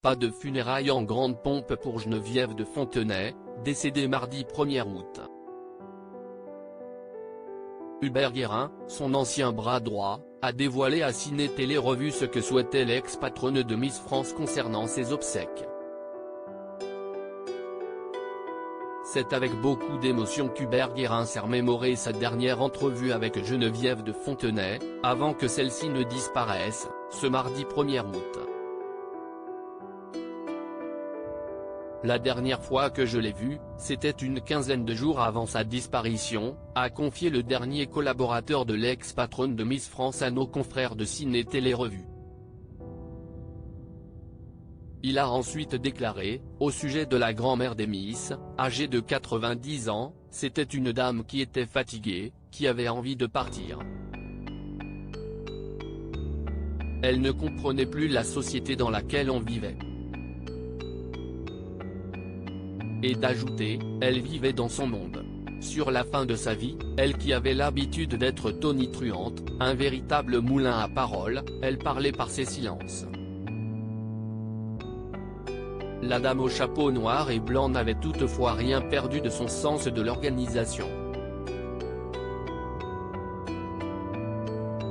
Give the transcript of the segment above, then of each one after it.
Pas de funérailles en grande pompe pour Geneviève de Fontenay, décédée mardi 1er août. Hubert Guérin, son ancien bras droit, a dévoilé à Ciné Télé Revue ce que souhaitait l'ex-patronne de Miss France concernant ses obsèques. C'est avec beaucoup d'émotion qu'Hubert Guérin s'est remémoré sa dernière entrevue avec Geneviève de Fontenay, avant que celle-ci ne disparaisse, ce mardi 1er août. La dernière fois que je l'ai vue, c'était une quinzaine de jours avant sa disparition, a confié le dernier collaborateur de l'ex-patronne de Miss France à nos confrères de Ciné Télé Revue. Il a ensuite déclaré, au sujet de la grand-mère des Miss, âgée de 90 ans, c'était une dame qui était fatiguée, qui avait envie de partir. Elle ne comprenait plus la société dans laquelle on vivait. Et d'ajouter, elle vivait dans son monde. Sur la fin de sa vie, elle qui avait l'habitude d'être tonitruante, un véritable moulin à paroles, elle parlait par ses silences. La dame au chapeau noir et blanc n'avait toutefois rien perdu de son sens de l'organisation.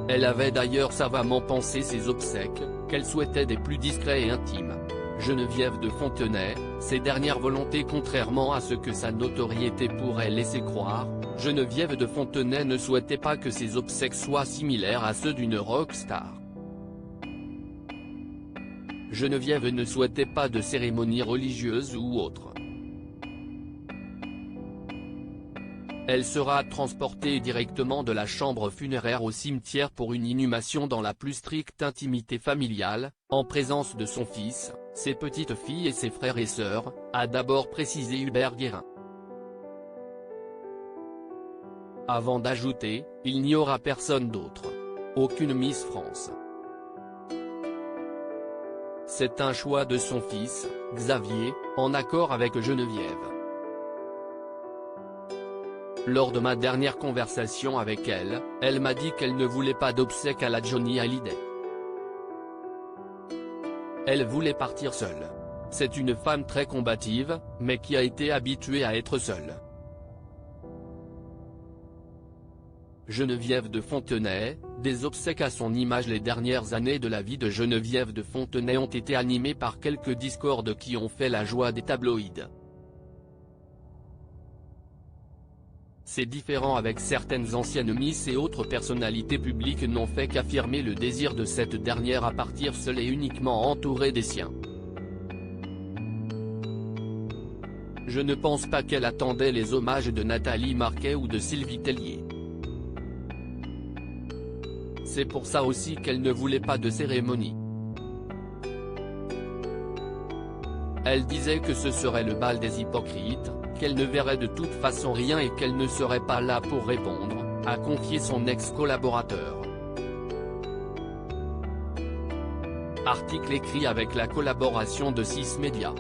Elle avait d'ailleurs savamment pensé ses obsèques, qu'elle souhaitait des plus discrets et intimes. Geneviève de Fontenay, ses dernières volontés contrairement à ce que sa notoriété pourrait laisser croire, Geneviève de Fontenay ne souhaitait pas que ses obsèques soient similaires à ceux d'une rockstar. Geneviève ne souhaitait pas de cérémonie religieuse ou autre. Elle sera transportée directement de la chambre funéraire au cimetière pour une inhumation dans la plus stricte intimité familiale, en présence de son fils, ses petites filles et ses frères et sœurs, a d'abord précisé Hubert Guérin. Avant d'ajouter, il n'y aura personne d'autre. Aucune Miss France. C'est un choix de son fils, Xavier, en accord avec Geneviève. Lors de ma dernière conversation avec elle, elle m'a dit qu'elle ne voulait pas d'obsèques à la Johnny Hallyday. Elle voulait partir seule. C'est une femme très combative, mais qui a été habituée à être seule. Geneviève de Fontenay, des obsèques à son image. Les dernières années de la vie de Geneviève de Fontenay ont été animées par quelques discordes qui ont fait la joie des tabloïds. Ces différends avec certaines anciennes Miss et autres personnalités publiques n'ont fait qu'affirmer le désir de cette dernière à partir seule et uniquement entourée des siens. Je ne pense pas qu'elle attendait les hommages de Nathalie Marquet ou de Sylvie Tellier. C'est pour ça aussi qu'elle ne voulait pas de cérémonie. Elle disait que ce serait le bal des hypocrites, qu'elle ne verrait de toute façon rien et qu'elle ne serait pas là pour répondre, a confié son ex-collaborateur. Article écrit avec la collaboration de 6 Médias.